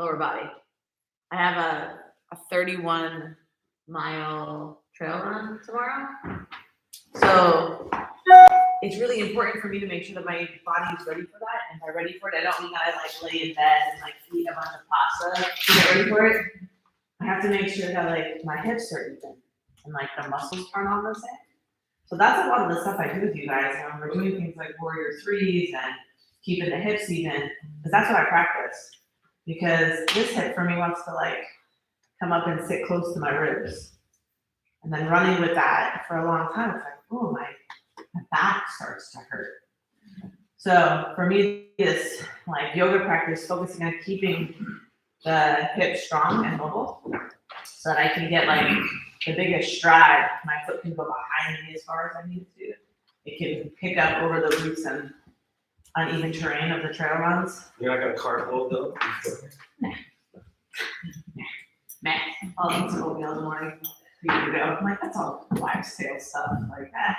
lower body. I have a 31-mile trail run tomorrow. So it's really important for me to make sure that my body is ready for that. And by ready for it, I don't mean that I like lay in bed and like eat a bunch of pasta to get ready for it. I have to make sure that like my hips are even and like the muscles turn on the same. So that's a lot of the stuff I do with you guys when we're doing things like warrior threes and keeping the hips even, because that's what I practice. Because this hip for me wants to like come up and sit close to my ribs. And then running with that for a long time, it's like, oh, my back starts to hurt. So for me, this like yoga practice, focusing on keeping the hips strong and mobile so that I can get like the biggest stride. My foot can go behind me as far as I need to. It can pick up over the roots and uneven terrain of the trail runs. You're not gonna cartwheel though? Nah. I'll eat some oatmeal in the morning. I'm like, that's all lifestyle stuff like that.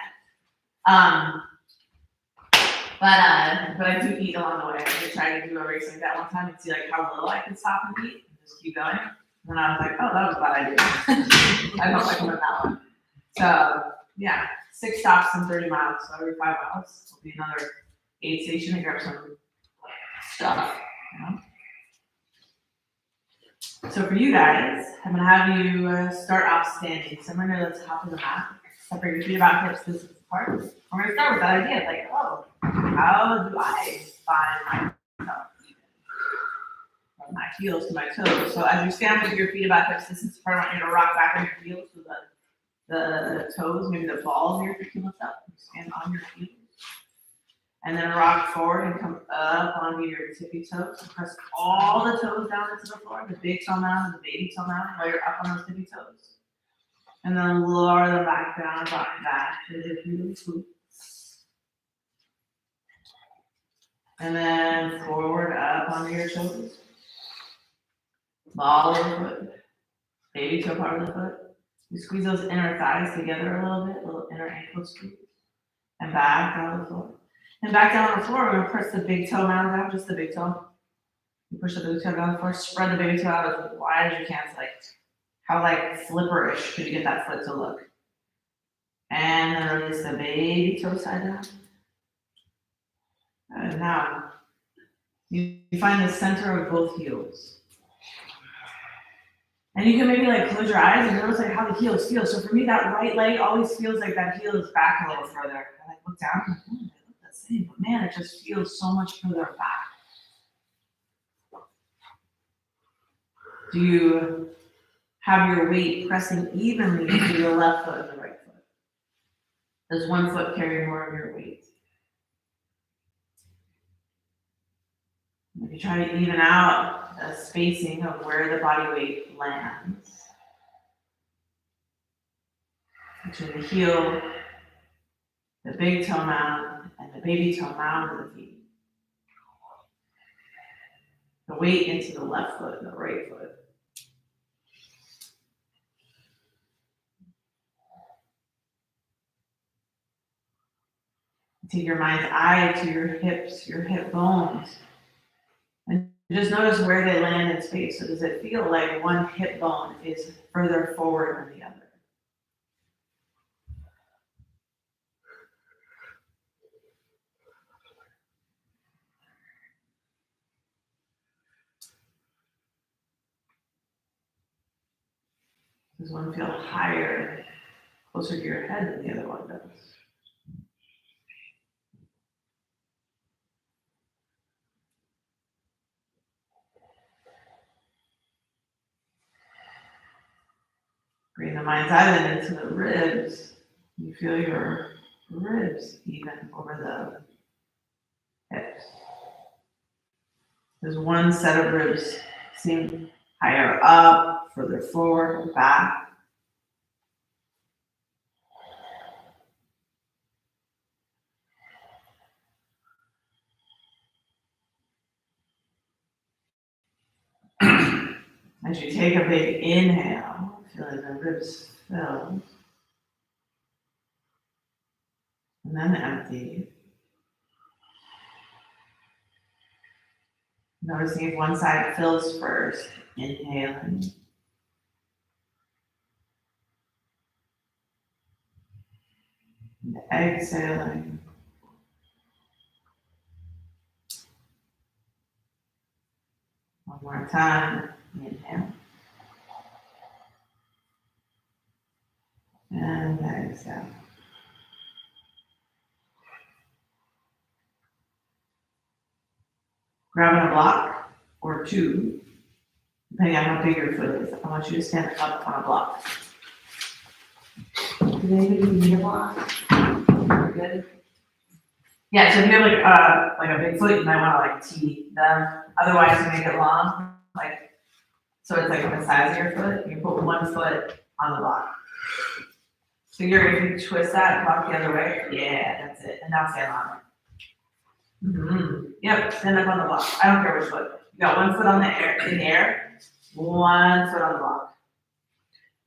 But I do eat along the way. I tried to do a race like that one time and see like how little I could stop and eat and just keep going. And I was like, oh, that was a bad idea. I don't like that one. So yeah, 6 stops in 30 miles. So every 5 miles will be another aid station to grab some stuff. You know? So for you guys, I'm gonna have you start off standing. So I'm gonna let's hop to the mat. Separate your feet about hips distance apart. We're gonna start with that idea, like, oh, how do I find myself from my heels to my toes? So as you stand with your feet about hips distance apart, I want you to rock back on your heels so the toes, maybe the balls of your feet can lift up. Stand on your feet. And then rock forward and come up onto your tippy toes. And press all the toes down into the floor, the big toe mound and the baby toe mound while you're up on those tippy toes. And then lower them back down, back to the feet. And then forward up onto your toes. Ball of the foot, baby toe part of the foot. You squeeze those inner thighs together a little inner ankle squeeze. And back down the floor. And back down on the floor, we're gonna press the big toe mound down, just the big toe. You push the big toe down the floor, spread the baby toe out as wide as you can. It's like, how like flipperish could you get that foot to look? And then release the baby toe side down. And now, you find the center of both heels. And you can maybe like close your eyes and notice like how the heels feel. So for me, that right leg always feels like that heel is back a little further. I like look down, I'm like, oh, they look the same, but man, it just feels so much further back. Do you have your weight pressing evenly to the left foot and the right foot? Does one foot carry more of your weight? If you try to even out the spacing of where the body weight lands between the heel, the big toe mound, and the baby toe mound of the feet. The weight into the left foot and the right foot. Take your mind's eye to your hips, your hip bones. And just notice where they land in space. So does it feel like one hip bone is further forward than the other? Does one feel higher, closer to your head than the other one does? Bring the mind's eye then into the ribs. You feel your ribs even over the hips. Does one set of ribs seem higher up, further forward, or back? As you take a big inhale, feeling the ribs fill. And then empty. Noticing if one side fills first. Inhaling. And exhaling. One more time. Inhale. And exhale. Grabbing a block or two, depending on how big your foot is. I want you to stand up on a block. Do they even need a block? We're good. Yeah, so if you have like a big foot, you might want to like tee them. Otherwise, to make it long, like so it's like the size of your foot. You put one foot on the block. So if you twist that block the other way, yeah, that's it. And now stand on it. Mm-hmm. Yep, stand up on the block. I don't care which foot. You got one foot on in the air, one foot on the block.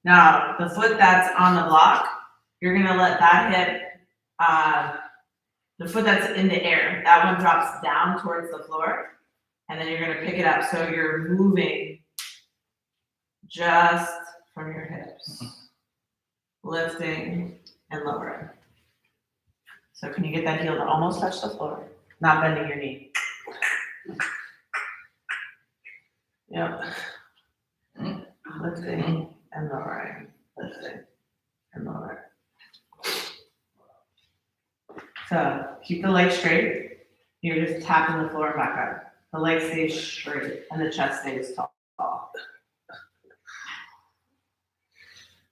Now the foot that's on the block, you're gonna let that hip. The foot that's in the air, that one drops down towards the floor, and then you're gonna pick it up. So you're moving just from your hips, lifting and lowering. So can you get that heel to almost touch the floor, not bending your knee? Yep. Lifting and lowering, lifting and lowering. So keep the legs straight. You're just tapping the floor and back up. The leg stays straight and the chest stays tall.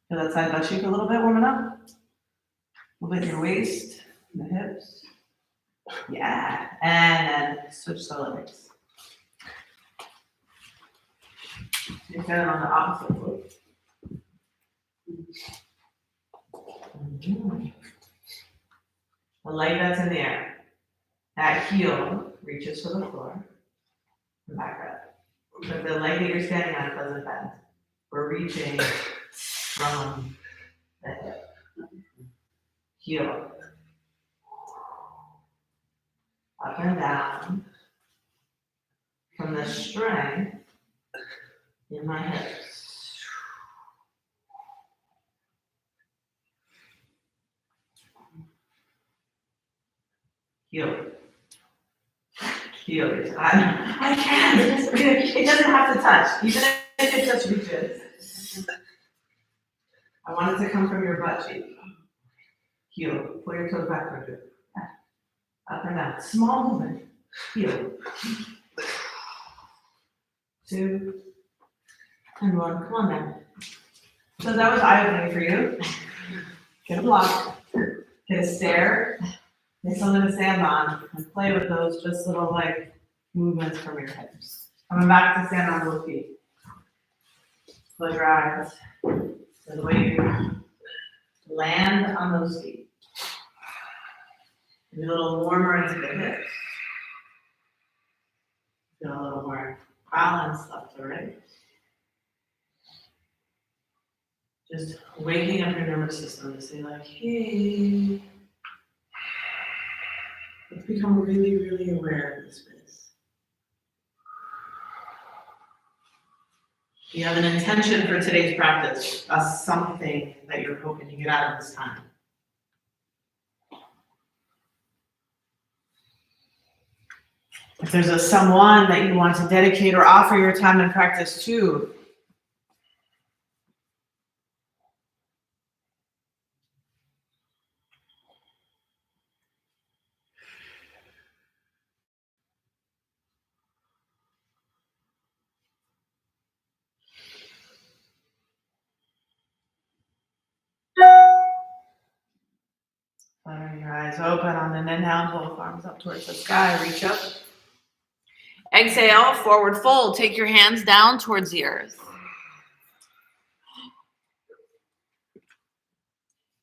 Feel that side butt cheek a little bit warming up. A little bit in your waist, the hips. Yeah, and then switch the legs. You're feeling on the opposite foot. Mm-hmm. The leg that's in the air, that heel reaches for the floor and back up. But the leg that you're standing on doesn't bend. We're reaching from the hip. Heel. Up and down. From the strength in my hips. Heel. Heel. I can't. It doesn't have to touch, even if it just reaches. I want it to come from your butt cheek. Heel. Pull your toes back towards it. Up and down. Small movement. Heel. 2 and 1. Come on now. So that was eye-opening for you. Get a block. Get a stair. Get something to stand on and play with those just little like movements from your hips. Coming back to stand on both feet. Close your eyes. So the way you land on those feet. Get a little warmer into the hips. Feel a little more balance left to right. Just waking up your nervous system to say like, hey, let's become really, really aware of this space. You have an intention for today's practice, something that you're hoping to get out of this time. If there's a someone that you want to dedicate or offer your time and practice to, fluttering your eyes open on an inhale, both arms up towards the sky, reach up. Exhale, forward fold. Take your hands down towards the earth.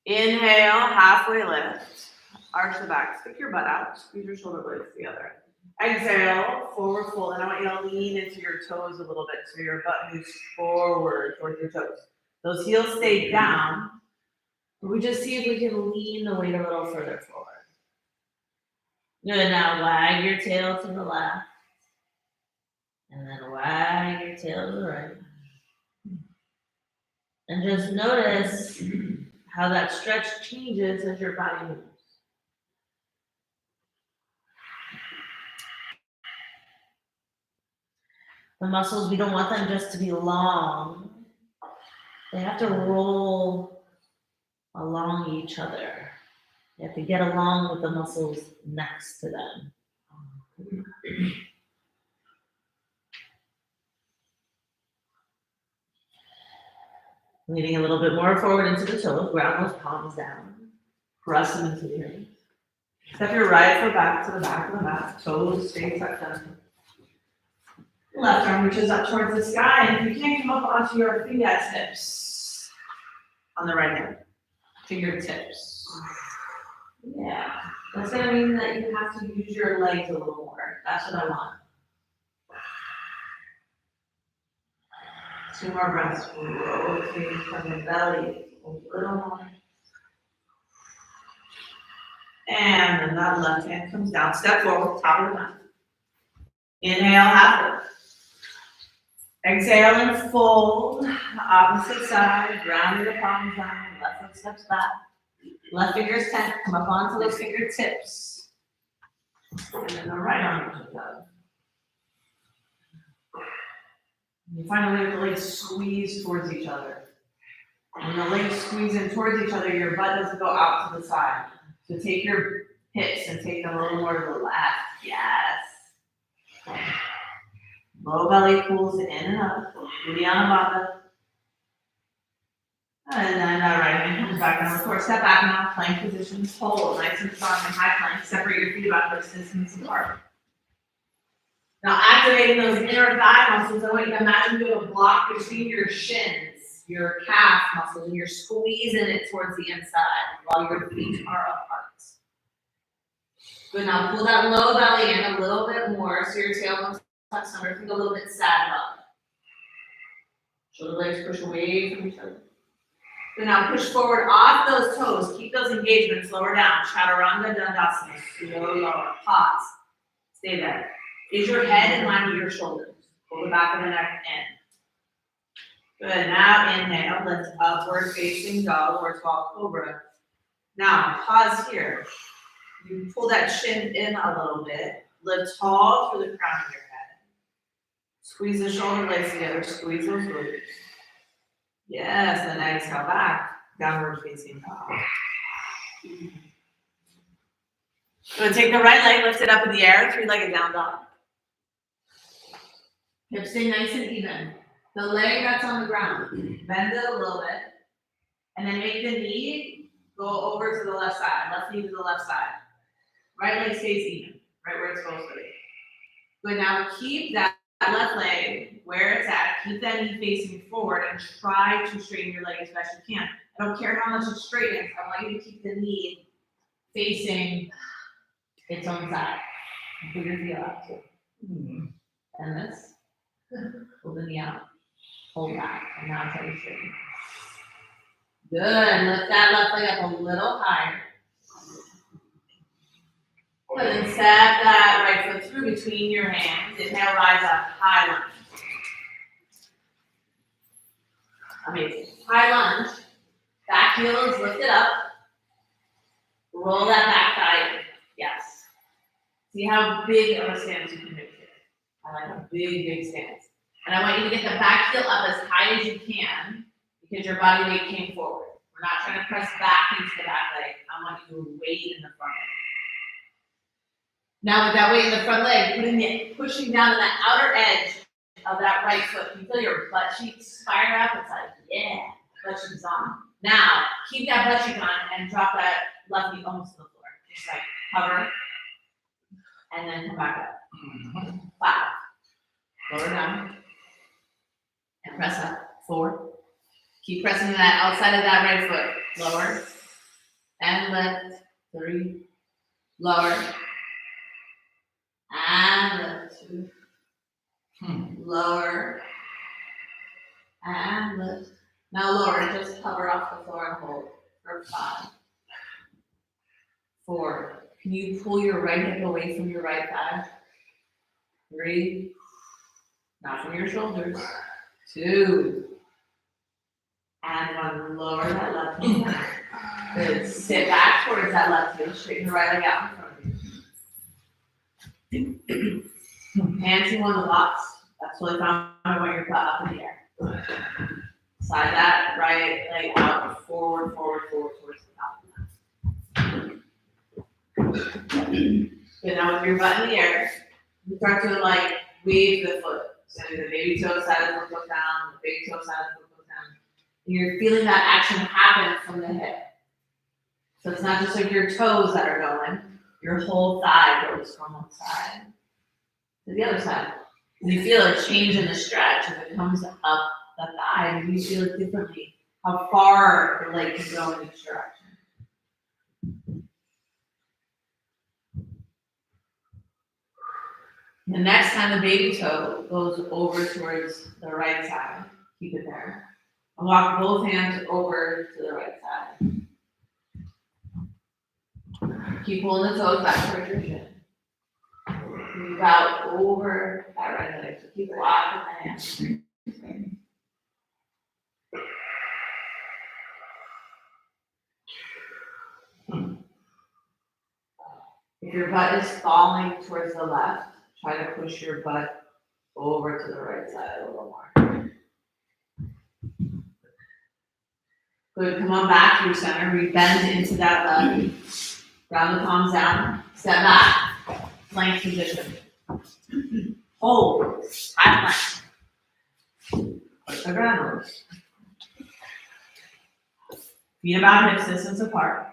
Inhale, halfway lift. Arch the back, stick your butt out, squeeze your shoulder blades together. Exhale, forward fold. And I want you to lean into your toes a little bit so your butt moves forward towards your toes. Those heels stay down. We just see if we can lean the weight a little further forward. Good, now wag your tail to the left. And then wag your tail to the right. And just notice how that stretch changes as your body moves. The muscles, we don't want them just to be long. They have to roll along each other. They have to get along with the muscles next to them. Leaning a little bit more forward into the toes, ground those palms down. Press them into the ears. Step your right foot back to the back of the mat. Toes stay tucked in. Left arm reaches up towards the sky, and if you can't come up onto your fingertips on the right hand, fingertips. Yeah, that's gonna mean that you have to use your legs a little more. That's what I want. 2 more breaths. Rotate from the belly a little more. And then that left hand comes down. Step forward, top of the mat. Inhale, halfway. Exhale and fold. Opposite side, ground the palms down. Left foot steps back. Left fingers tent, come up onto those fingertips. And then the right arm comes up. You find a way the legs squeeze towards each other. When the legs squeeze in towards each other, your butt doesn't go out to the side. So take your hips and take them a little more to the left. Yes. Low belly pulls in and up. Vinyasa Butts. And then right hand comes back down. Of course, step back now. Plank position. Hold nice and strong in high plank. Separate your feet about this distance apart. Now activating those inner thigh muscles. I want you to imagine doing a block between your shins, your calf muscles, and you're squeezing it towards the inside while your feet are apart. Good. Now pull that low belly in a little bit more so your tailbone tucks under. Think a little bit sad up. Shoulder blades push away from each other. Good. Now push forward off those toes. Keep those engagements lower down. Chaturanga Dandasana. Slow lower. Pause. Stay there. Is your head in line with your shoulders? Pull the back of the neck in. Good. Now inhale. Lift upward facing dog or tall cobra. Now pause here. You pull that shin in a little bit. Lift tall through the crown of your head. Squeeze the shoulder blades together. Squeeze those glutes. Yes, and then exhale back. Downward facing dog. Good. Take the right leg, lift it up in the air. 3-legged down dog. Hips stay nice and even. The leg that's on the ground, bend it a little bit. And then make the knee go over to the left side. Left knee to the left side. Right leg stays even, right where it's supposed to be. Good, now keep that left leg where it's at. Keep that knee facing forward and try to straighten your leg as best you can. I don't care how much it straightens. I want you to keep the knee facing its own side. Put your heel out too. And this. Pull the knee out. Hold back. And now try to straighten. Good. Lift that left leg up a little higher. Good, and step that right foot through between your hands. Inhale, rise up, high lunge. Amazing. High lunge. Back heel is lifted up. Roll that back thigh in. Yes. See how big of a stance you can make here. I like a big, big stance. And I want you to get the back heel up as high as you can because your body weight came forward. We're not trying to press back into the back leg. I want you to weight in the front leg. Now with that weight in the front leg, pushing down to that outer edge of that right foot. You feel your butt cheeks fire up. It's like, yeah, butt cheeks on. Now, keep that butt cheek on and drop that left knee almost to the floor. Just like hover and then come back up. 5. Lower down and press up. 4. Keep pressing that outside of that right foot. Lower and lift. 3. Lower. And lift. 2. Lower. And lift. Now lower, just hover off the floor and hold for 5. 4. Can you pull your right hip away from your right thigh? 3. Not from your shoulders. 2. And 1. Lower that left knee. Good. Sit back towards that left heel. Straighten the right leg out in front of you. Hands in one of the blocks. That's really fine. I want your butt up in the air. Slide that right leg out. Forward, forward, forward, towards the top. Good. Now with your butt in the air, you start to like wave the foot. So the baby toe side of the foot goes down, the baby toe side of the foot goes down. And you're feeling that action happen from the hip. So it's not just like your toes that are going, your whole thigh goes from one side to the other side. And you feel a change in the stretch as it comes up the thigh, and you feel it differently, how far the leg can go in each direction. The next time the baby toe goes over towards the right side, keep it there. And walk both hands over to the right side. Keep pulling the toes back towards your shin. Move out over that right leg. So keep walking the hands. If your butt is falling towards the left, try to push your butt over to the right side a little more. Good. Come on back through center. We bend into that leg. Round the palms down. Step back. Plank position. Hold. High plank. Push the ground over. Feet about hips distance apart.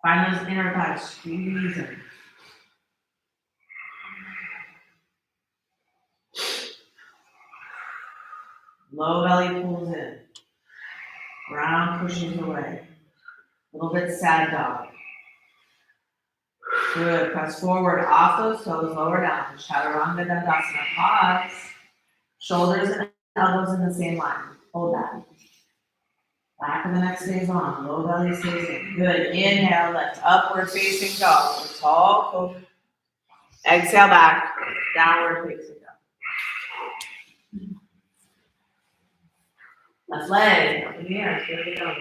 Find those inner thighs. Squeeze in. Low belly pulls in. Round pushes away. A little bit sad dog. Good. Press forward off those toes, lower down. Chaturanga Dandasana. Pause. Shoulders and elbows in the same line. Hold that. Back of the neck stays on. Low belly stays in. Good. Inhale, lift. Upward facing dog. Tall cobra. Exhale back. Downward facing dog. Left leg up in the air. Here we go.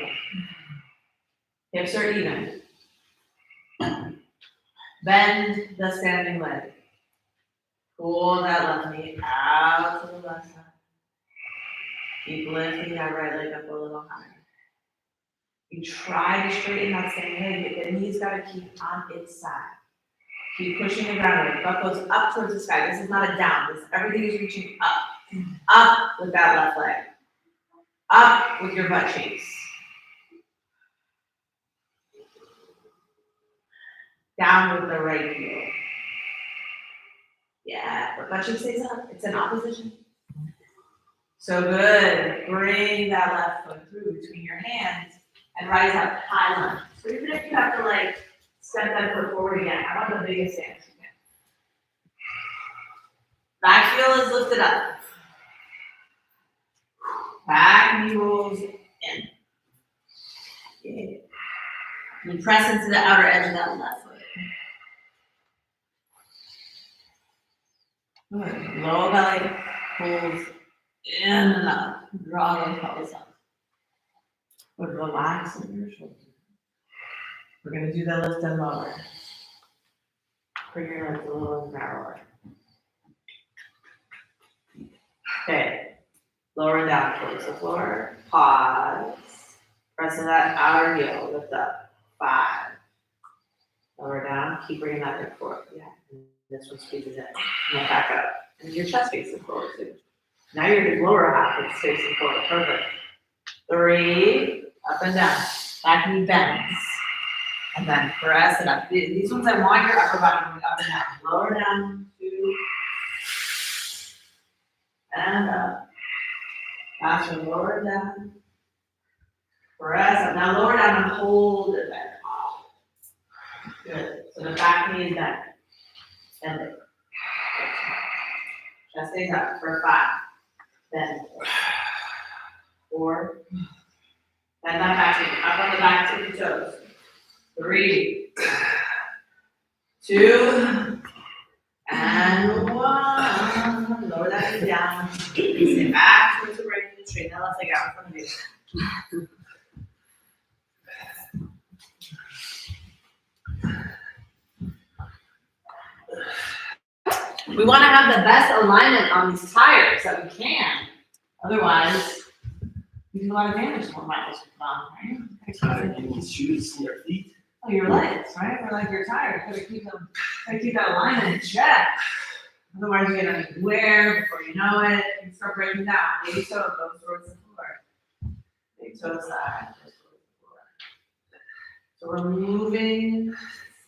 Hips are even. Bend the standing leg. Pull that left knee out to the left side. Keep lifting that right leg up a little higher. You try to straighten that standing leg, but the knee's got to keep on its side. Keep pushing the ground. Butt goes up towards the sky. This is not a down. Everything is reaching up. Up with that left leg. Up with your butt cheeks. Down with the right heel. Yeah, the butt cheek stays up. It's in opposition. So good. Bring that left foot through between your hands and rise up high lunge. So even if you have to like step that foot forward again, I want the biggest stance you can. Back heel is lifted up. Back knee rolls in. Okay. And press into the outer edge of that left foot. Good. Low belly pulls in and up. Draw those pelvis up. But relax in your shoulders. We're going to do the lift and lower. Bring your legs a little narrower. Okay. Lower down towards the floor. Pause. Press in that outer heel. Lift up. 5. Lower down. Keep bringing that hip forward. Yeah. And this one squeezes in. And back up. And your chest facing forward too. Now your lower half is facing forward. Perfect. 3. Up and down. Back knee bends. And then press it up. These ones I want your upper body going up and down. Lower down. 2. And up. Last one, lower down. Press up. Now lower down and hold it there. Good. So the back knee is bent. Bend it. Chest stays up for 5. Bend. 4. Bend that back knee. Up on the back, tip your toes. 3. 2. And 1. lower that knee down. Sit back towards the right knee, straighten that left leg out in front of you. We want to have the best alignment on these tires that we can. Otherwise, we do a lot of damage to our muscles, right? His shoes, your feet. Oh, your legs, right? Or like your tires. Gotta keep that alignment in check. Otherwise, you're gonna wear before you know it and start breaking down. Maybe so it goes towards the floor. Big toe side, goes towards the floor. So we're moving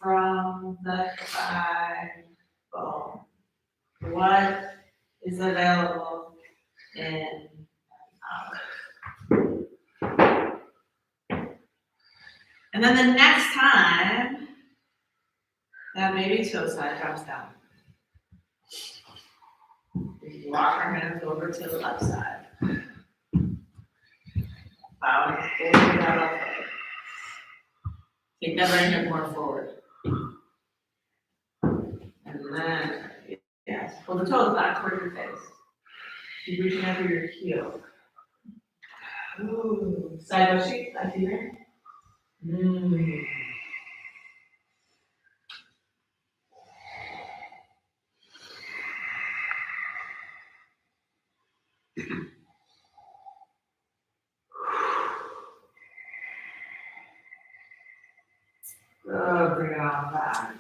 from the thigh bone. What is available in and then the next time that maybe toe side drops down, we walk our hands over to the left side. Bow over that left leg. Take that right hip more forward. And then, yes, pull the toes back toward your face. Keep reaching over your heel. Ooh, side bushy, side finger. Good, bring it on back.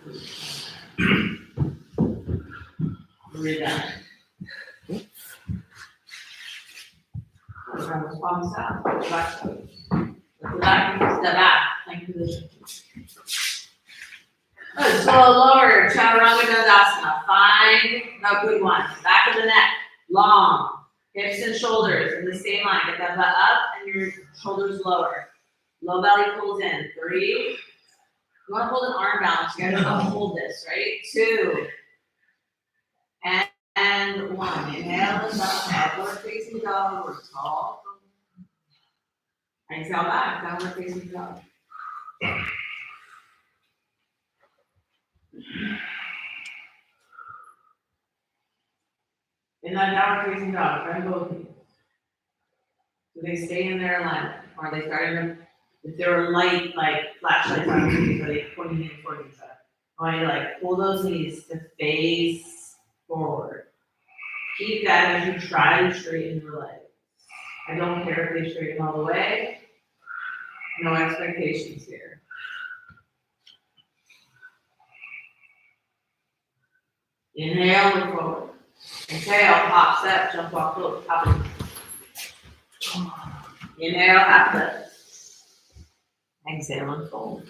Breathe out. Grab those palms down, back toes. Lift the back, step back, plank position. Good, so lower, chaturanga dandasana. Find a good one. Back of the neck, long. Hips and shoulders in the same line. Get that butt up and your shoulders lower. Low belly pulls in. 3. You want to hold an arm balance. You gotta hold this, right? 2. And 1. Inhale, lift up, downward facing dog, or tall. Exhale back, downward facing dog. In that downward facing dog, try both knees. Do they stay in their alignment? Or are they starting to, if they're light, like flashlights on your knees, are they pointing in towards each other? I want you to like pull those knees to face forward. Keep that as you try to straighten your legs. I don't care if they straighten all the way. No expectations here. Inhale, look forward. Exhale, hop, step, jump, walk, float, hop it. Inhale, half lift. Exhale, and fold.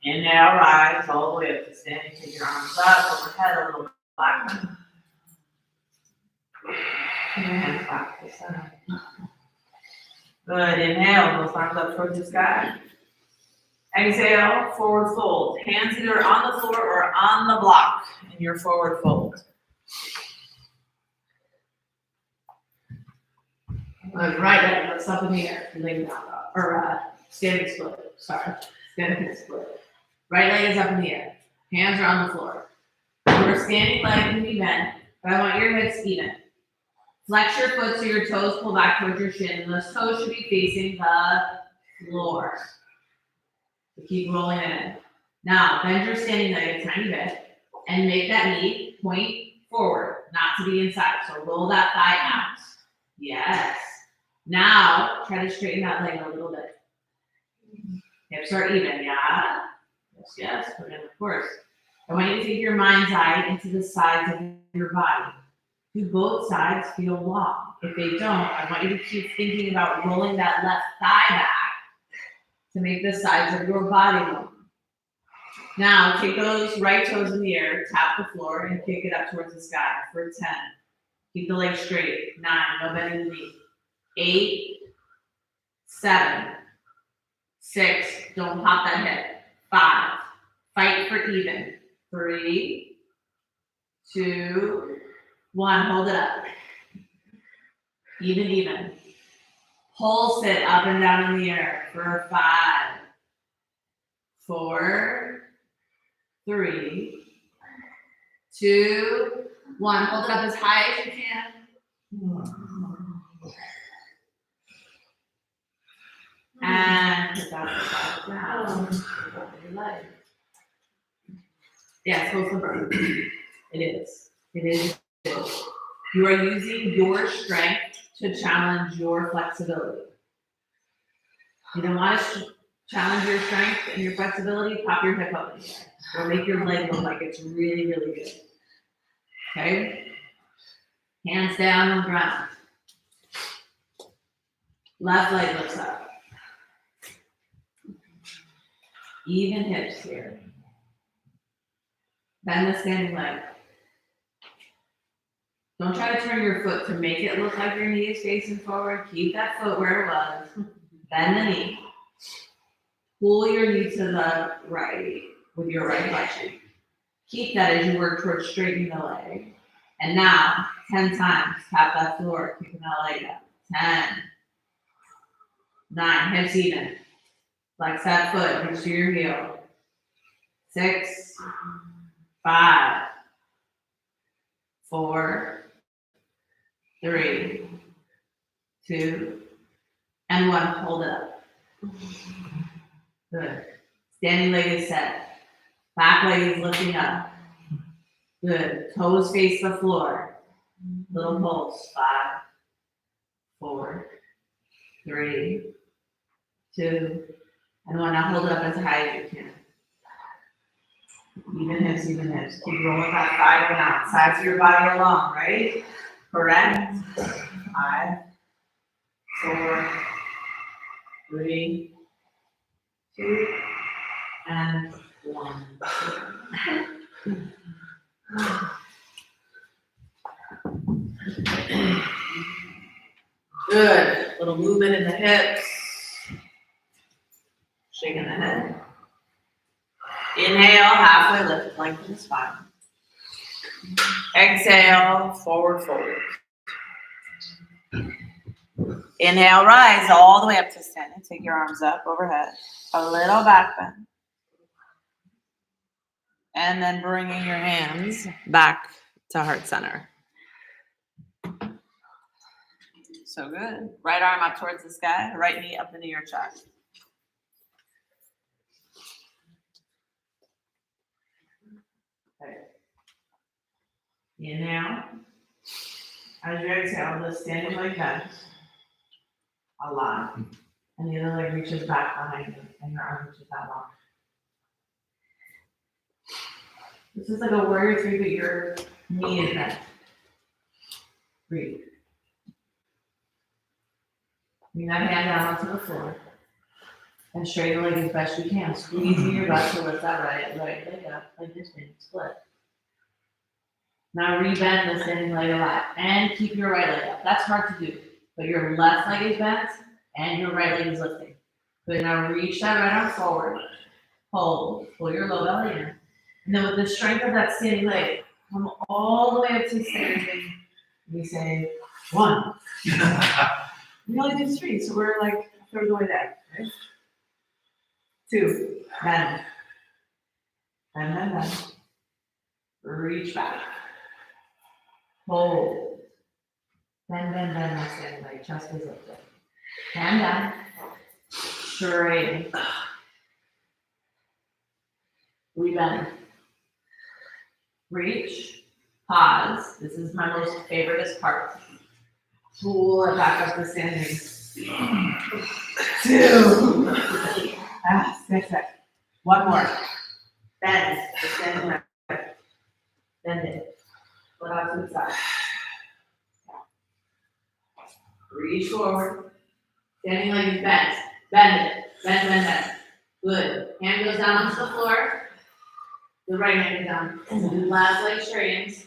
Inhale, rise all the way up to standing. Take your arms up, overhead, a little back. And hands back to the center. Good. Inhale, those arms up towards the sky. Exhale, forward fold. Hands either on the floor or on the block in your forward fold. Good. Right leg lifts up in the air. Laying down, or standing split. Sorry, standing split. Right leg is up in the air. Hands are on the floor. Your standing leg can be bent, but I want your hips even. Flex your foot so your toes pull back towards your shin, and those toes should be facing the floor. So keep rolling it in. Now, bend your standing leg a tiny bit, and make that knee point forward, not to the inside. So roll that thigh out. Yes. Now, try to straighten that leg a little bit. Hips are even, yeah? Yes, yes, put in, of course. I want you to take your mind's eye into the sides of your body. Do both sides feel long? If they don't, I want you to keep thinking about rolling that left thigh back to make the sides of your body long. Now, take those right toes in the air, tap the floor, and kick it up towards the sky for 10. Keep the legs straight. 9, no bending the knee. 8, 7, 6, don't pop that hip. 5, fight for even. 3, 2, 1, hold it up. Even. Pulse it up and down in the air for 5, 4, 3, 2, 1, hold it up as high as you can. And put that down. Yes, hold the burn. It is. It is. You are using your strength to challenge your flexibility. You don't want to challenge your strength and your flexibility, pop your hip up in the air. Or make your leg look like it's really, really good. Okay? Hands down on the ground. Left leg looks up. Even hips here. Bend the standing leg. Don't try to turn your foot to make it look like your knee is facing forward. Keep that foot where it was. Bend the knee. Pull your knee to the right with your right butt cheek. Keep that as you work towards straightening the leg. And now, 10 times, tap that floor, kicking that leg up. 10. 9, hips even. Flex that foot, reach to your heel. 6, 5, 4, 3, 2, and 1. Hold it up. Good. Standing leg is set. Back leg is lifting up. Good. Toes face the floor. Little pulse. 5, 4, 3, 2, and 1. Now hold it up as high as you can. Even hips, even hips. Keep rolling that thigh going out. Sides of your body are long, right? Correct. 5, 4, 3, 2, and 1. Good. Little movement in the hips. Shaking the head. Inhale, halfway lift, lengthen the spine. Exhale, forward fold. Inhale, rise all the way up to standing. Take your arms up overhead. A little back bend. And then bringing your hands back to heart center. So good. Right arm up towards the sky, right knee up into your chest. Okay. Inhale. As you exhale, the standing leg bends a lot. And the other leg reaches back behind you, and your arm reaches that long. This is like a warrior 3, but your knee is bent. Breathe. Bring that hand down onto the floor. And straighten the leg as best you can. Squeezing your butt to lift that right leg up, like this thing, split. Now rebend the standing leg a lot. And keep your right leg up. That's hard to do. But your left leg is bent, and your right leg is lifting. Good, now reach that right arm forward. Hold, pull your low belly in. And then with the strength of that standing leg, come all the way up to standing. We say 1. We only do 3, so we're like a third of the way there, right? 2, bend. Bend. Reach back. Hold. Bend, that standing leg, chest is lifted. Hand down. Straighten. Rebend. Reach. Pause. This is my most favoriteest part. Pull it back up to standing. 2. 6. 1 more. Bend. The standing leg. Bend it. Put out to the side. Reach forward. Standing leg is bent. Bend it. Bend. Good. Hand goes down onto the floor. The right hand goes down. And the last leg straightens.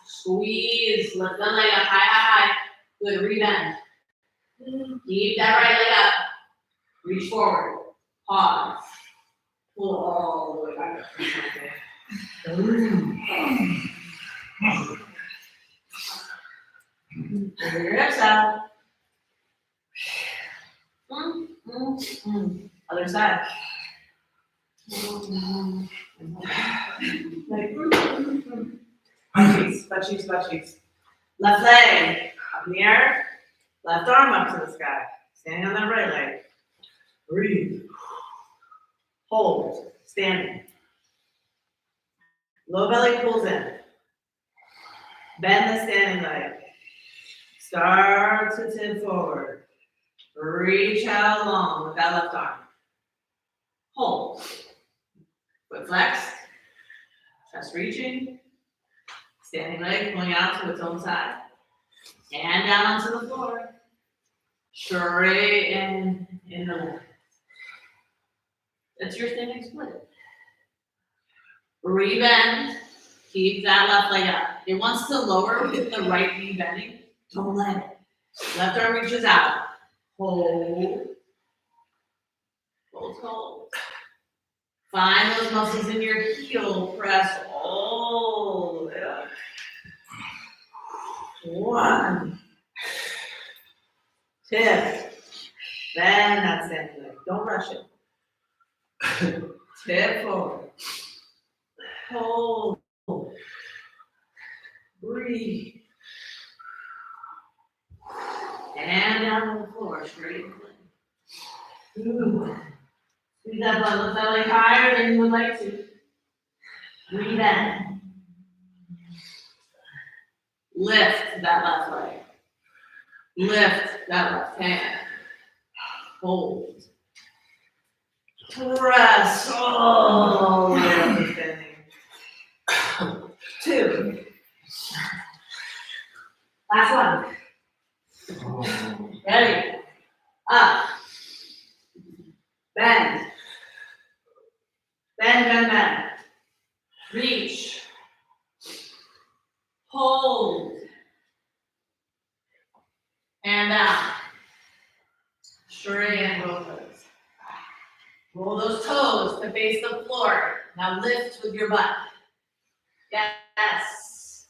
Squeeze. Lift the leg up high. Good. Rebend. Keep that right leg up. Reach forward. Pause. Pull all the way back up. Pull your hips out. Other side. Butt cheeks, butt cheeks. Left leg up in the air. Left arm up to the sky. Standing on that right leg. Breathe. Hold. Standing. Low belly pulls in. Bend the standing leg. Start to tip forward. Reach out long with that left arm. Hold. Foot flexed. Chest reaching. Standing leg pulling out to its own side. And down onto the floor. Straight in the middle. That's your standing split. Rebend. Keep that left leg up. It wants to lower with the right knee bending. Don't let it. Left arm reaches out. Hold. Hold, hold. Find those muscles in your heel. Press all the way up. 1. Tip. Bend that standing leg. Don't rush it. Tip forward. Hold. Breathe. And down on the floor, straight and clean. Squeeze that butt, lift that leg higher than you would like to. Breathe in. Lift that left leg. Lift that left hand. Hold. Press all the way up to standing. 2. Last one. Ready? Up. Bend. Bend, bend, bend. Reach. Hold. And down. Straighten both legs. Roll those toes to face the floor. Now lift with your butt. Yes.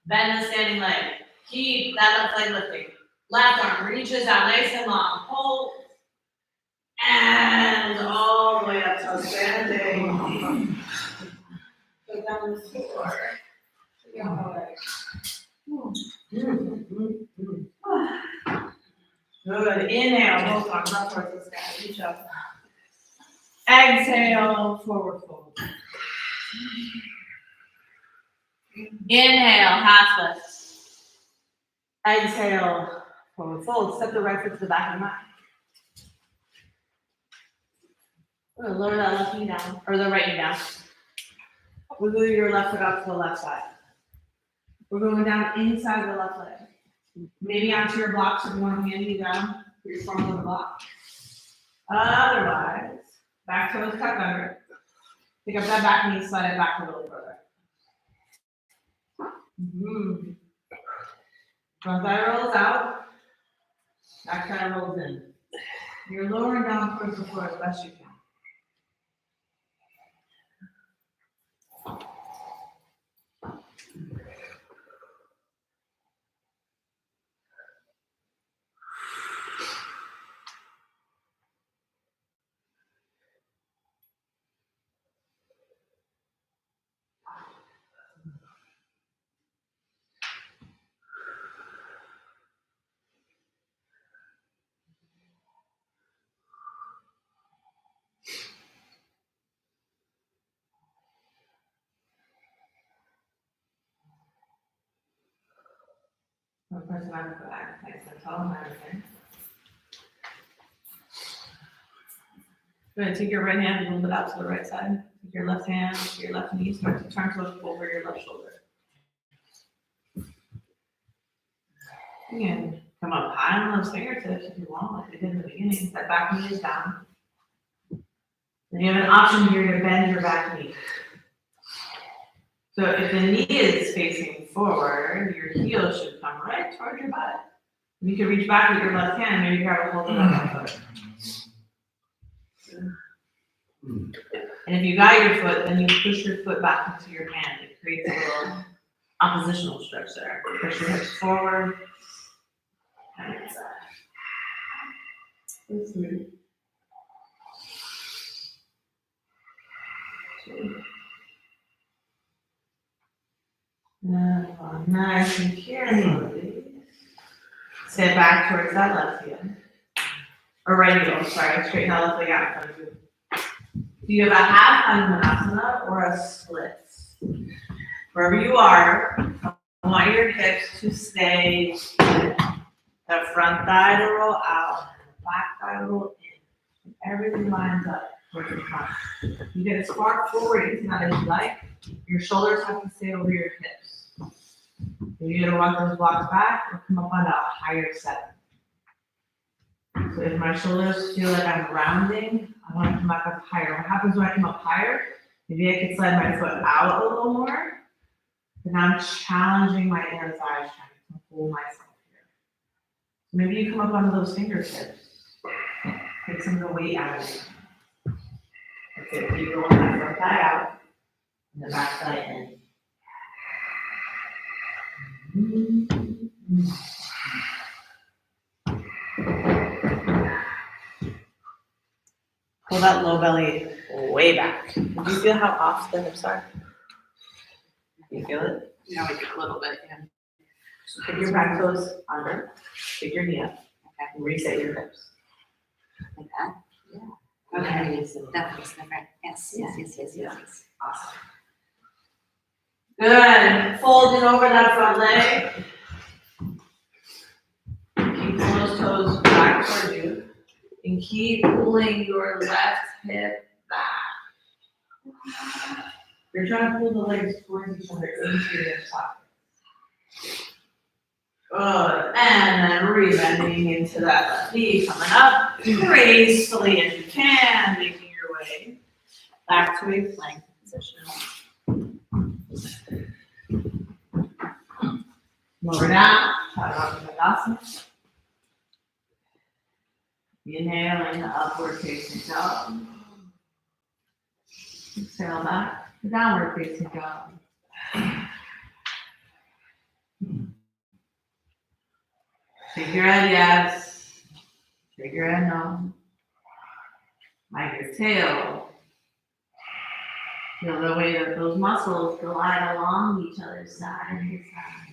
Bend the standing leg. Keep that left leg lifting. Left arm reaches out nice and long. Hold. And all the way up to standing. Go down the floor. Good. Inhale, both arms up towards the sky. Reach up. Exhale, forward fold. Inhale, half lift. Exhale, forward fold. Step the right foot to the back of the mat. We're gonna lower that left knee down, or the right knee down. Wiggle your left foot out to the left side. We're going down inside the left leg. Maybe onto your blocks if you want to hand me down for your front of the block. Otherwise, back toes tuck under. Pick up that back knee, slide it back a little further. Front thigh rolls out. Back thigh rolls in. You're lowering down towards the floor as best you can. One person on the back, nice and tall and everything. Go ahead, take your right hand a little bit out to the right side. Take your left hand to your left knee, start to turn to look over your left shoulder. You can come up high on those fingertips if you want, like we did in the beginning. That back knee is down. Then you have an option here to bend your back knee. So if the knee is facing forward, your heel should come right towards your butt. You can reach back with your left hand, maybe grab a hold of that left foot. And if you got your foot, then you push your foot back into your hand. It creates a little oppositional stretch there. Push your hips forward. And it's smooth. 2. Nice and carefully. Sit back towards that left heel. Or right heel, sorry, straighten that left leg out in front of you. Do you have a half Vinyasa or a split? Wherever you are, I want your hips to stay in. The front thigh to roll out, and the back thigh to roll in. And everything lines up towards the front. You get as far forward into that as you like. Your shoulders have to stay over your hips. If you're gonna walk those blocks back or come up on a higher setting. So if my shoulders feel like I'm rounding, I want to come back up higher. What happens when I come up higher? Maybe I can slide my foot out a little more. And I'm challenging my inner thighs, trying to pull myself here. So maybe you come up onto those fingertips. Take some of the weight out of it. That's it. Keep rolling that front thigh out and the back thigh in. Pull that low belly way back. Do you feel how off the hips are? Do you feel it? Yeah, like a little bit, yeah. So pick your back toes under, pick your knee up, okay, and reset your hips. Like that? Yeah. Okay. Okay. That looks different. Yes. Awesome. Good. Folding over that front leg. Keep those toes back towards you. And keep pulling your left hip back. You're trying to pull the legs towards each other into your hip socket. Good. And then rebending into that left knee, coming up gracefully as you can, making your way back to a plank position. Lower down, Vinyasa. Inhaling the upward facing dog. Exhale back, downward facing dog. Shake your head yes. Shake your head no. Like your tail. Feel the way that those muscles glide along each other's side to side.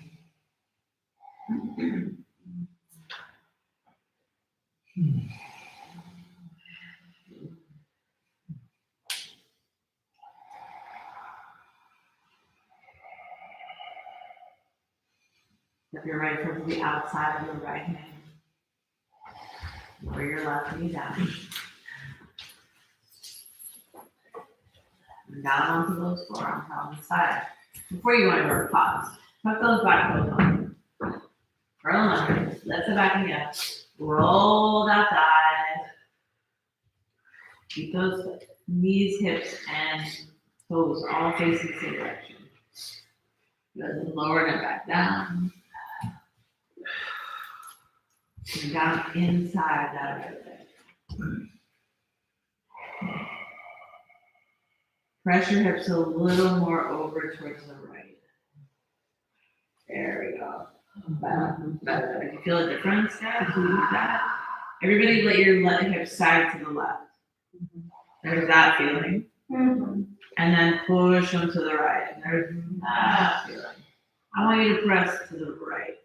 Step your right foot to the outside of your right hand. Lower your left knee down. And down onto those forearms on the side. Before you go into our pause, tuck those back toes on. Curl under, lift the back knee up. Roll that thigh. Keep those knees, hips, and toes all facing the same direction. Good. Lower it back down. And down inside that right leg. Press your hips a little more over towards the right. There we go. Better. If you feel a difference, guys, do that. Everybody let your hips side to the left. There's that feeling. And then push them to the right. There's that feeling. I want you to press to the right today.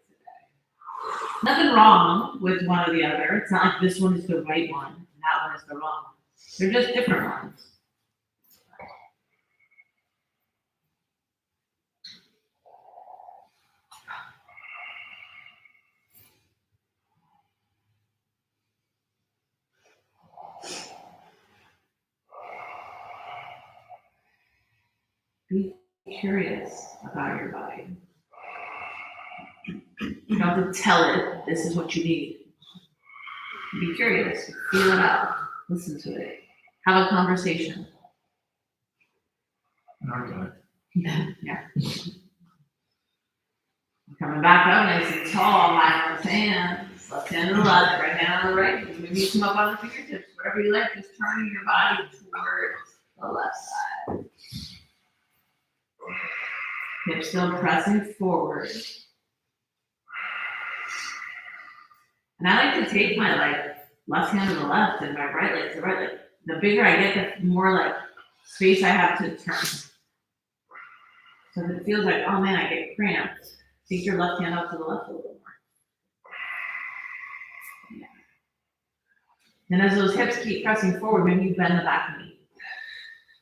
Nothing wrong with one or the other. It's not like this one is the right one and that one is the wrong one. They're just different ones. Be curious about your body. You don't have to tell it, this is what you need. Be curious, feel it out, listen to it, have a conversation. Yeah. Coming back up nice and tall, my left hand, left hand to the left, right hand on the right. Maybe you come up on the fingertips, wherever you like, just turning your body towards the left side. Hips still pressing forward. And I like to take my left hand to the left and my right leg to the right leg. The bigger I get, the more space I have to turn. So if it feels like, oh man, I get cramped, take your left hand out to the left a little more. Yeah. And as those hips keep pressing forward, maybe you bend the back knee.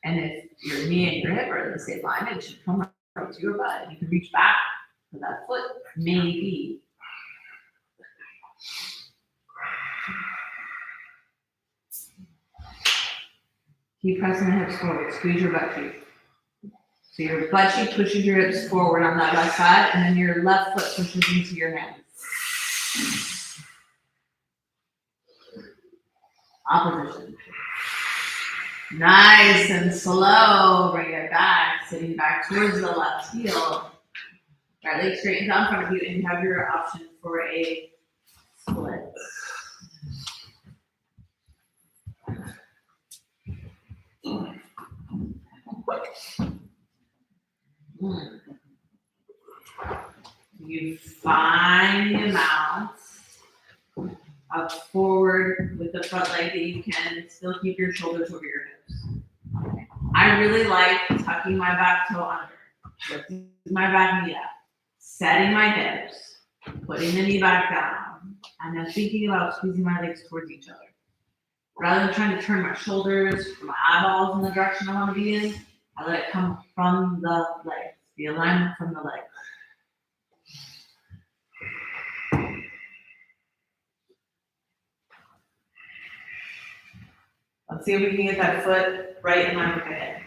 And if your knee and your hip are in the same line, it should come right to your butt. You can reach back for that foot, maybe. Keep pressing the hips forward, squeeze your butt cheek. So your butt cheek pushes your hips forward on that left side, and then your left foot pushes into your hands. Opposition. Nice and slow. Bring it back, sitting back towards the left heel. Right leg straightens out in front of you, and you have your option for a split. You find the amount of forward with the front leg that you can, and still keep your shoulders over your hips. I really like tucking my back toe under, lifting my back knee up, setting my hips, putting the knee back down, and then thinking about squeezing my legs towards each other. Rather than trying to turn my shoulders, my eyeballs in the direction I want to be in, I let it come from the legs, the alignment from the legs. Let's see if we can get that foot right in line with the head.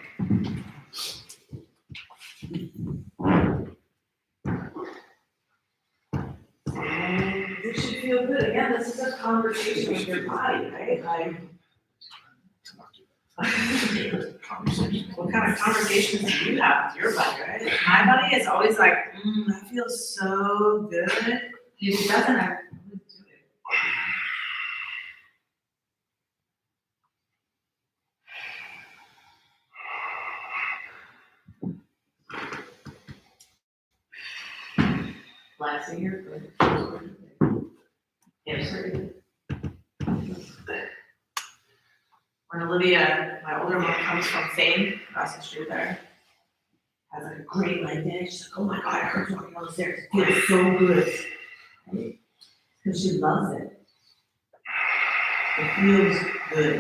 And this should feel good. Again, this is a conversation with your body, right? Like, what kind of conversations do you have with your body, right? My body is always like, that feels so good. If it doesn't, I wouldn't do it. Flexing your foot. Hips are good. When Olivia, my older one, comes from Fame, across the street there, has like a great leg day. She's like, oh my God, I heard walking down the stairs. It feels so good. Because she loves it. It feels good.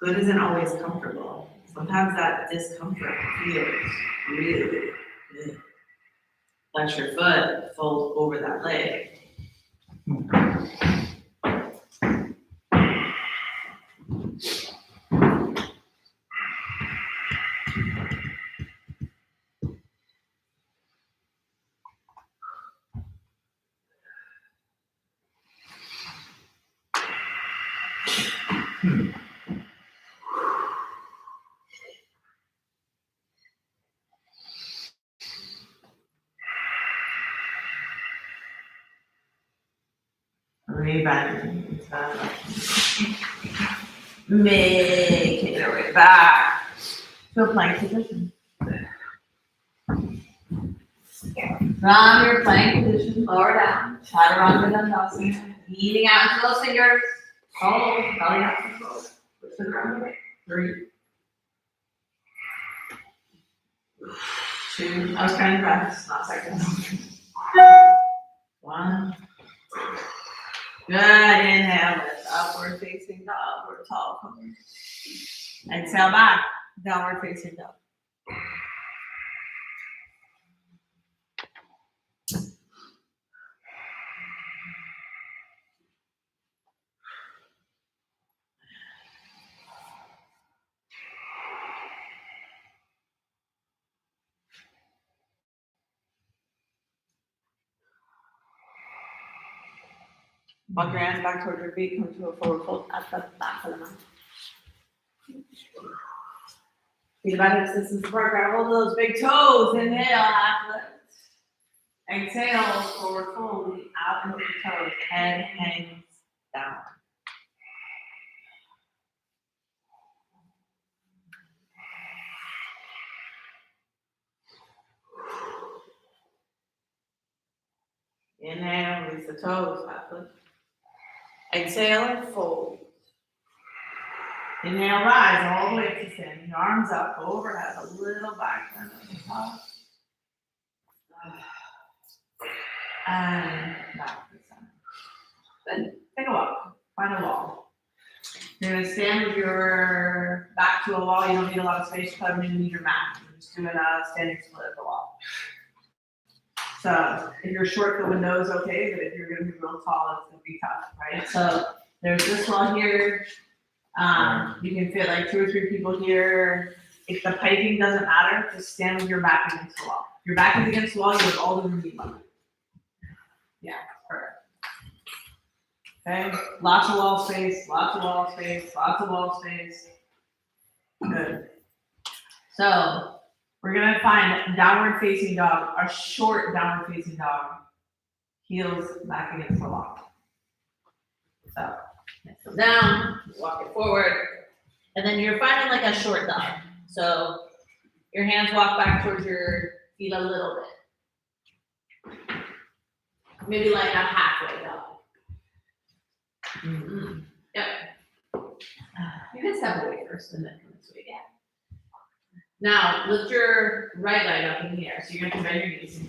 Good isn't always comfortable. Sometimes that discomfort feels really good. Let your foot fold over that leg. Lean back into that. Making your way back to a plank position. From your plank position, lower down, chaturanga dandasana, leaning out into those fingers. Hold, belly out control. Push the ground away. 3, 2. I was counting breaths, not seconds. 1. Good. Inhale, lift upward facing dog or tall pose. Exhale back, downward facing dog. Walk your hands back towards your feet, come to a forward fold at the back of the mat. Feet about hips distance apart, grab hold of those big toes. Inhale, half lift. Exhale, forward fold, out into the toes, head hangs down. Inhale, release the toes, half lift. Exhale and fold. Inhale, rise all the way up to standing. Your arms up, go overhead, a little back bend at the top. And back to the center. Then take a walk, find a wall. You're gonna stand with your back to a wall. You don't need a lot of space, you probably don't need your mat. You're just doing a standing split at the wall. So if you're short, the window is okay, but if you're gonna be real tall, it's gonna be tough, right? So there's this wall here. You can fit like 2 or 3 people here. If the piping doesn't matter, just stand with your back against the wall. If your back is against the wall, you have all the room you want. Yeah, perfect. Okay, lots of wall space, lots of wall space, lots of wall space. Good. So we're gonna find downward facing dog, a short downward facing dog, heels back against the wall. So go down, walk it forward, and then you're finding like a short dog. So your hands walk back towards your feet a little bit. Maybe like a halfway dog. Mm-hmm. Yep. You can step away first and then come this way. Yeah. Now lift your right leg up in the air. So you're going to bend your knees and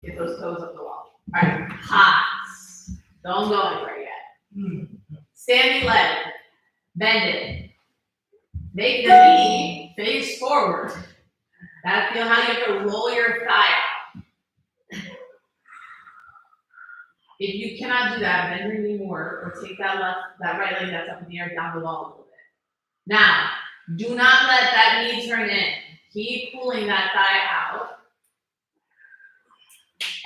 get those toes up the wall. All right. Hops. Don't go anywhere yet. Standing leg. Bend it. Make the knee face forward. That feel how you have to roll your thigh out. If you cannot do that, bend your knee more, or take that right leg that's up in the air down the wall a little bit. Now, do not let that knee turn in. Keep pulling that thigh out.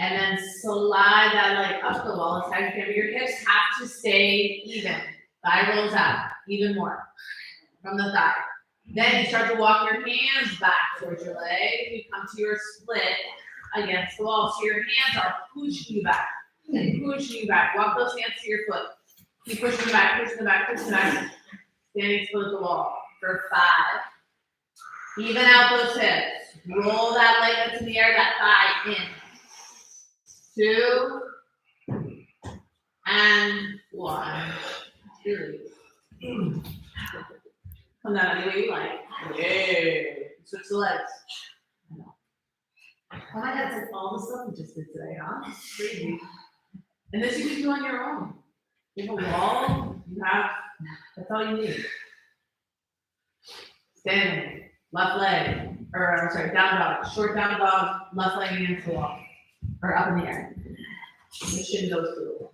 And then slide that leg up the wall as tight as you can. But your hips have to stay even. Thigh rolls out even more from the thigh. Then you start to walk your hands back towards your leg. You come to your split against the wall. So your hands are pushing you back. And pushing you back. Walk those hands to your foot. Keep pushing them back, pushing them back, pushing them back. Standing split the wall for 5. Even out those hips. Roll that leg that's in the air, that thigh in. 2 and 1. 2. Come down any way you like. Yay. Switch the legs. Oh my God, it's like all the stuff we just did today, huh? It's crazy. And this you can do on your own. You have a wall, that's all you need. Standing, left leg, down dog, short down dog, left leg against the wall, or up in the air. The shin goes through.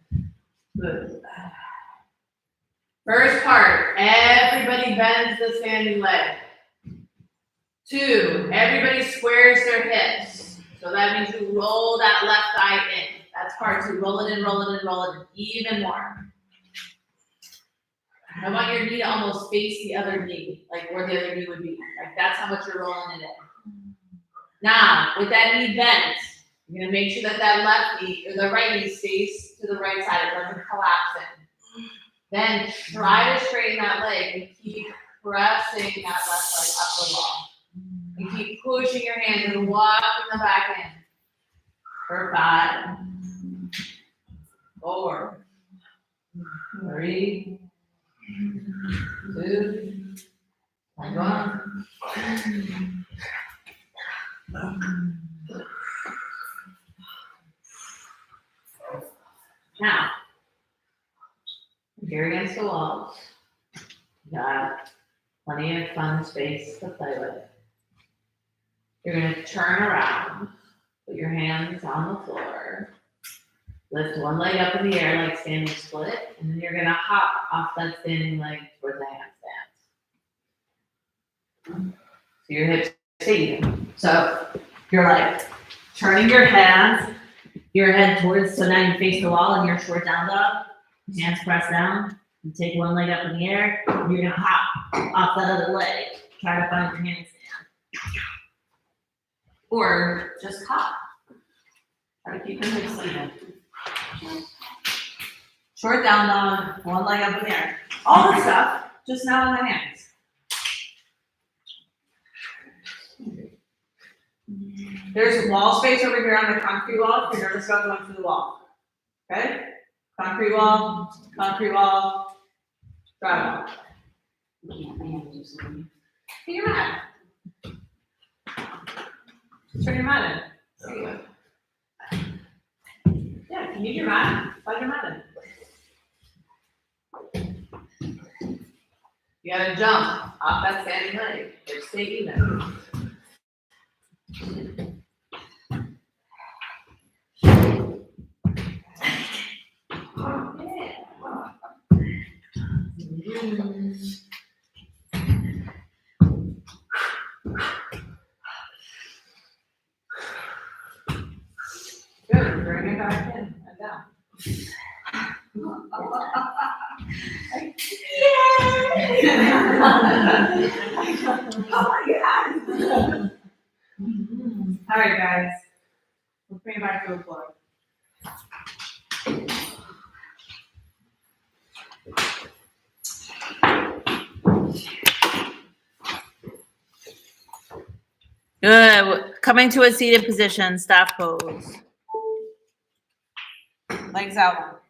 Good. First part, everybody bends the standing leg. 2, everybody squares their hips. So that means you roll that left thigh in. That's part 2. Roll it in, roll it in, roll it in. Even more. I want your knee to almost face the other knee, like where the other knee would be. Like that's how much you're rolling it in. Now, with that knee bent, you're gonna make sure that that left knee or the right knee stays to the right side. It doesn't collapse in. Then try to straighten that leg and keep pressing that left leg up the wall. And keep pushing your hands and walking them back in. For 5, 4, 3, 2, 1. Now, if you're against the wall, you got plenty of fun space to play with. You're going to turn around, put your hands on the floor, lift one leg up in the air like standing split, and then you're going to hop off that standing leg towards the handstand. So your hips stay even. So you're like turning your hands, your head towards, so now you face the wall and you're short down dog, hands press down, you take one leg up in the air, and you're going to hop off that other leg, try to find your handstand. Or just hop. Try to keep your hips even. Short down dog, one leg up in the air. All this stuff, just now in the hands. There's wall space over here on the concrete wall if you're nervous about going through the wall. Okay? Concrete wall, drywall. We can't, I have to do something. Turn your mat. Turn your mat in. There you go. Yeah, if you need your mat, slide your mat in. You gotta jump off that standing leg. Just stay even. Good, bring it back in and down. All right, guys. Let's bring it back to the floor. Good. Coming to a seated position, staff pose. Legs out.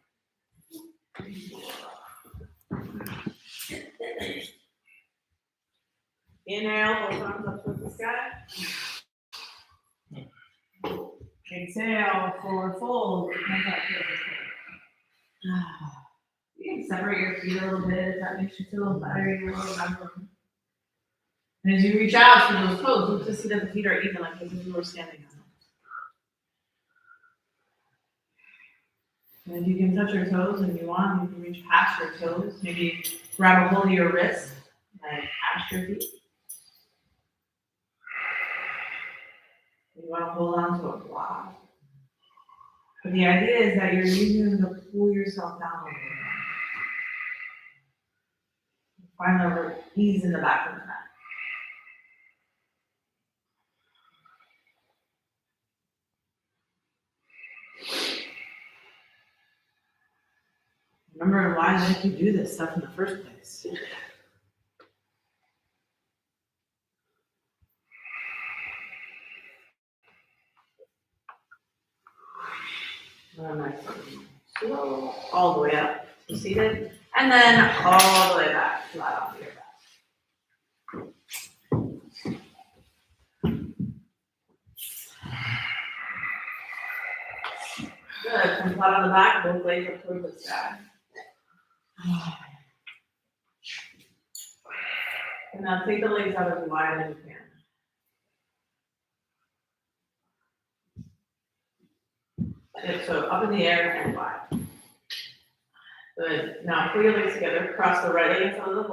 Inhale, both arms up towards the sky. Exhale, forward fold. Hands out towards the sky. You can separate your feet a little bit if that makes you feel a little better. You're a little better. And as you reach out to those toes, look to see that the feet are even, like as if you were standing on them. And if you can touch your toes and you want, you can reach past your toes. Maybe grab a hold of your wrist, like past your feet. You want to hold on to a block. But the idea is that you're using to pull yourself down a little bit. Find a little ease in the back of the neck. Remember why I make you do this stuff in the first place. Slow, all the way up, so seated, and then all the way back, flat onto your back. Good, come flat on the back, both legs up towards the sky. And now take the legs out as wide as you can. Good, so up in the air and wide. Good. Now put your legs together, cross the right leg in front of the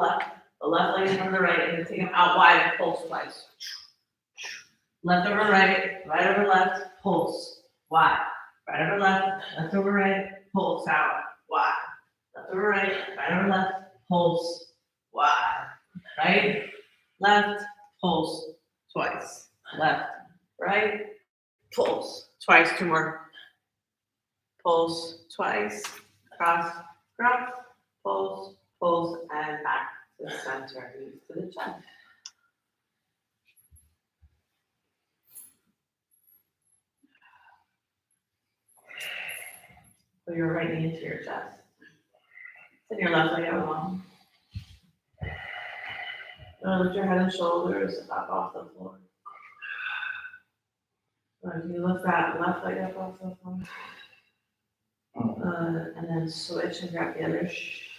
left leg in front of the right, and then take them out wide and pulse twice. Left over right, right over left, pulse, wide. Right over left over right, pulse out, wide. Left over right over left, pulse, wide. Right, left, pulse, twice. Left, right, pulse, twice, two more. Pulse, twice, cross, cross, pulse, pulse, and back to the center, knees to the chest. Put your right knee into your chest. Send your left leg out long. Lift your head and shoulders up off the floor. As you lift that left leg up off the floor. And then switch and grab the other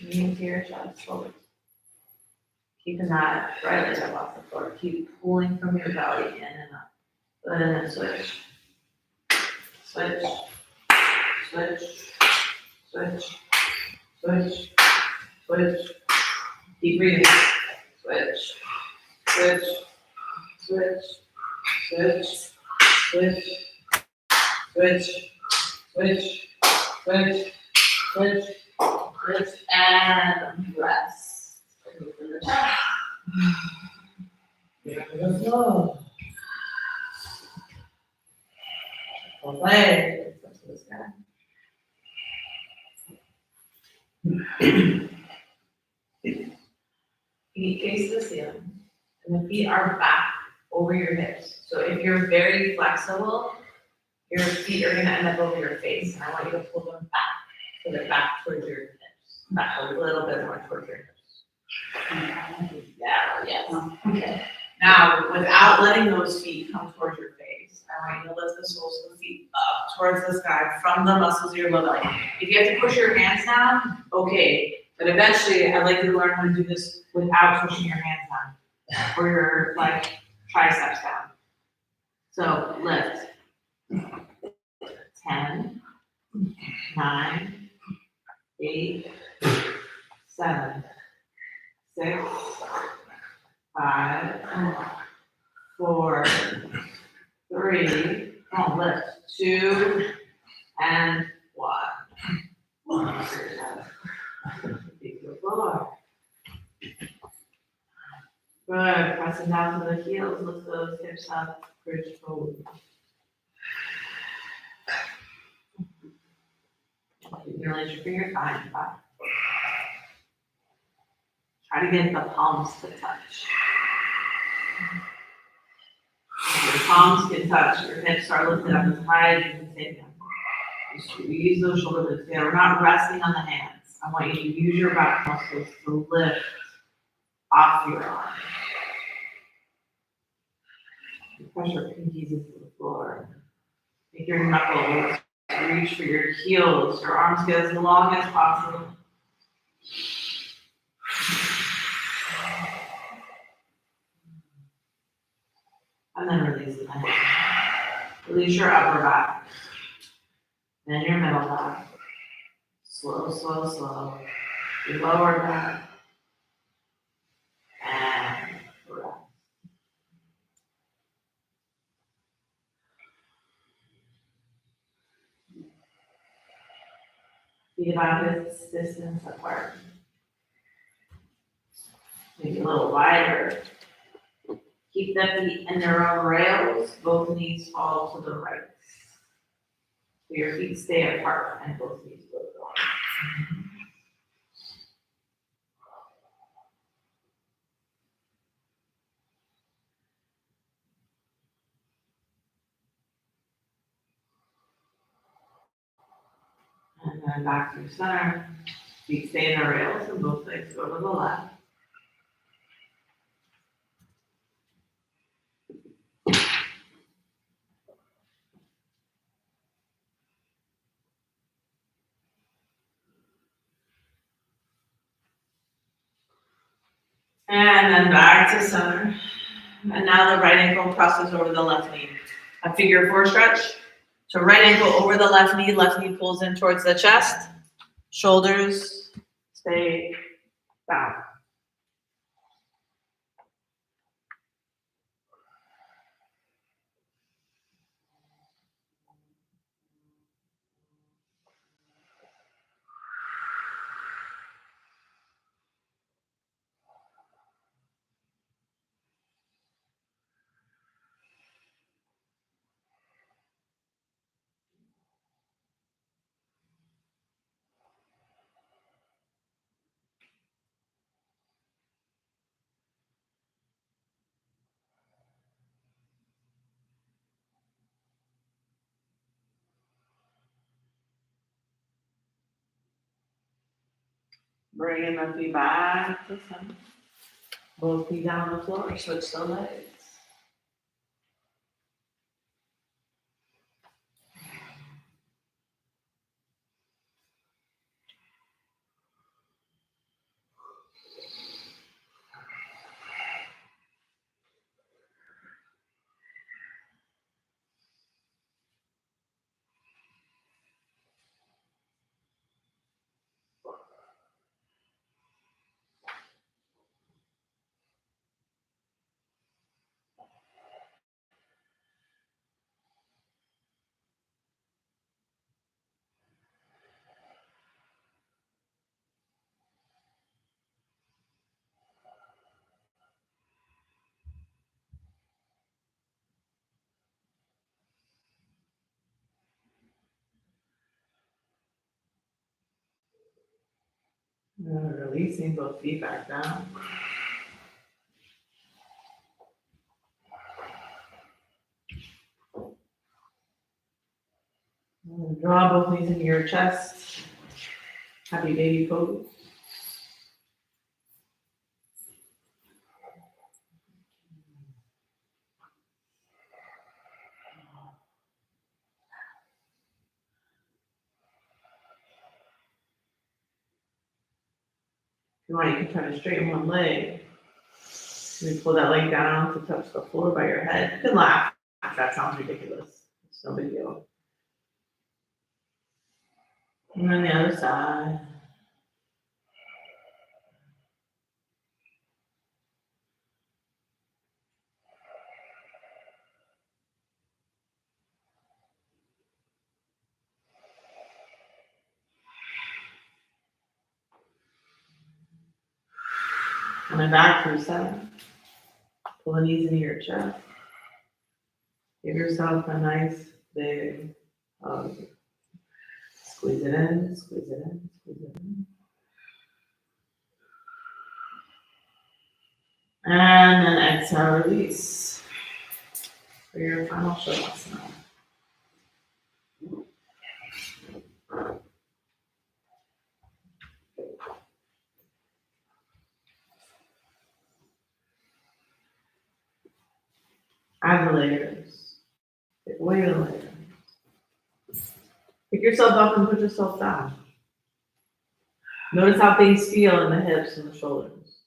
knee into your chest slowly. Keeping that right leg up off the floor. Keep pulling from your belly in and up. And then switch. Switch. Switch. Switch. Switch. Switch. Keep breathing. Switch. Switch. Switch. Switch. Switch. Switch. Switch. Switch, switch, switch, and rest. Let's go. Both legs, up to the sky. Feet face the ceiling, and the feet are back over your hips. So if you're very flexible, your feet are gonna end up over your face, and I want you to pull them back, so they're back towards your hips, back a little bit more towards your hips. Yeah, yes. Okay. Now, without letting those feet come towards your face, I want you to lift the soles of the feet up towards the sky from the muscles of your lower belly. If you have to push your hands down, okay, but eventually I'd like you to learn how to do this without pushing your hands down or your like triceps down. So lift. 10, 9, 8, 7, 6, 5, 4, 3, come on, lift, 2, and 1. Feet to the floor. Good, pressing down to the heels, lift those hips up, bridge forward. You release your fingers, fine. Try to get the palms to touch. Your palms can touch, your hips are lifted up as high as you can take them. We use those shoulder blades together. We're not resting on the hands. I want you to use your back muscles to lift off your arms. Press your pinkies into the floor. Make your knuckles reach for your heels. Your arms get as long as possible. And then release the hand. Release your upper back. Then your middle back. Slow, slow, slow. Your lower back. And rest. Feet about this distance apart. Maybe a little wider. Keep the feet in their own rails. Both knees fall to the right. So your feet stay apart and both knees go to the right. And then back to center. Feet stay in the rails and both legs go to the left. And then back to center. And now the right ankle crosses over the left knee. A figure four stretch. So right ankle over the left knee pulls in towards the chest. Shoulders stay down. Bringing the feet back to center. Both feet down on the floor, switch the legs. Releasing both feet back down. And draw both knees into your chest. Happy baby pose. you want, you can try to straighten one leg. Maybe pull that leg down to touch the floor by your head. You can laugh if that sounds ridiculous. It's no big deal. And then the other side. And then back through 7. Pull the knees into your chest. Give yourself a nice big hug. Squeeze it in, squeeze it in, squeeze it in. And then exhale, release for your final shavasana. Add the layers. Take away the layers. Pick yourself up and put yourself down. Notice how things feel in the hips and the shoulders.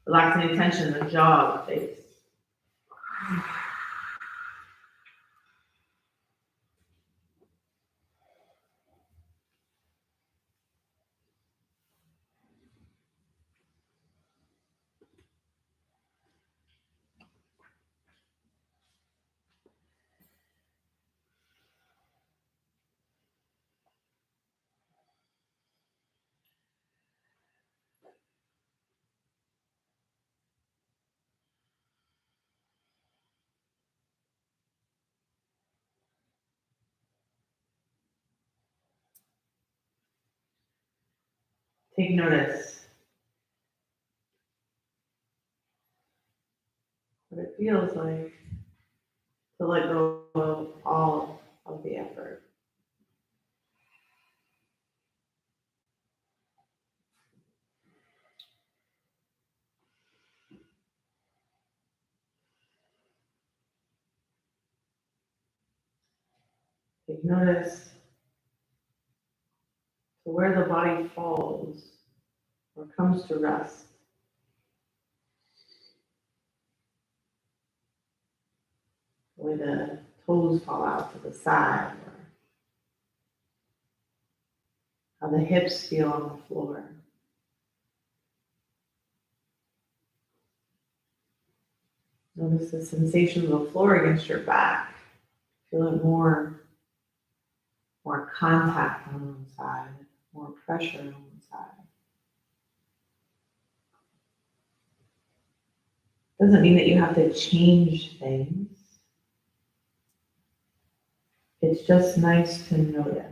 Relax any tension in the jaw, the face. Take notice what it feels like to let go of all of the effort. Take notice to where the body falls or comes to rest. The way the toes fall out to the side, or how the hips feel on the floor. Notice the sensation of the floor against your back. Feel it more contact on one side, more pressure on one side. Doesn't mean that you have to change things. It's just nice to notice.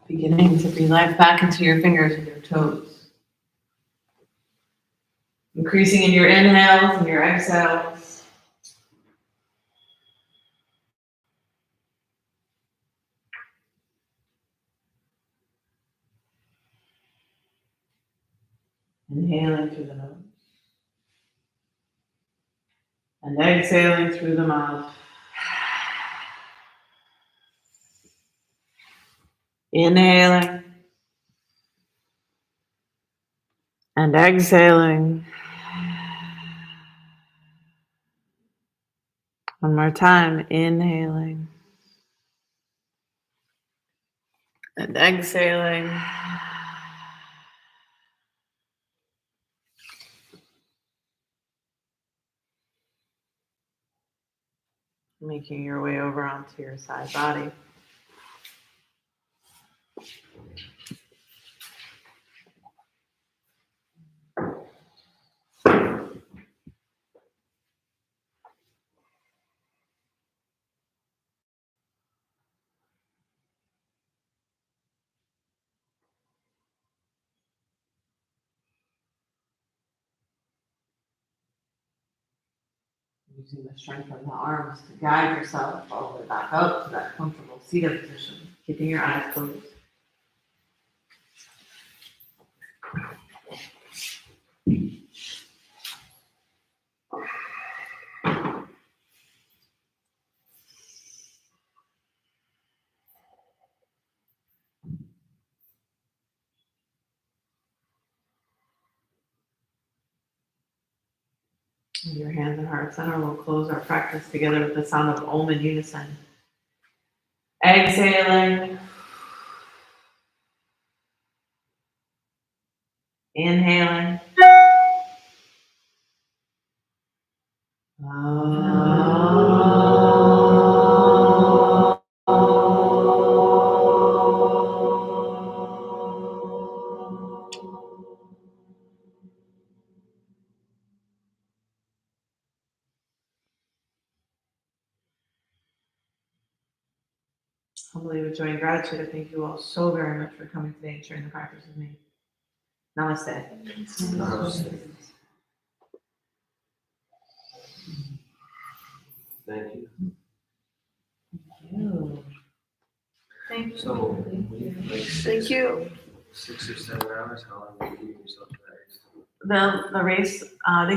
Beginning to breathe life back into your fingers and your toes. Increasing in your inhales and your exhales. Inhaling through the nose. And exhaling through the mouth. Inhaling. And exhaling. One more time. Inhaling. And exhaling. Making your way over onto your side body. Using the strength of the arms to guide yourself all the way back up to that comfortable seated position, keeping your eyes closed. And your hands and heart center will close our practice together with the sound of Om in unison. Exhaling. Inhaling. Humbly with joy and gratitude, I thank you all so very much for coming today and sharing the practice with me. Namaste. Namaste. Thank you. Thank you. So, like Thank you. 6 or 7 hours, how long do you give yourself for that race? The race, they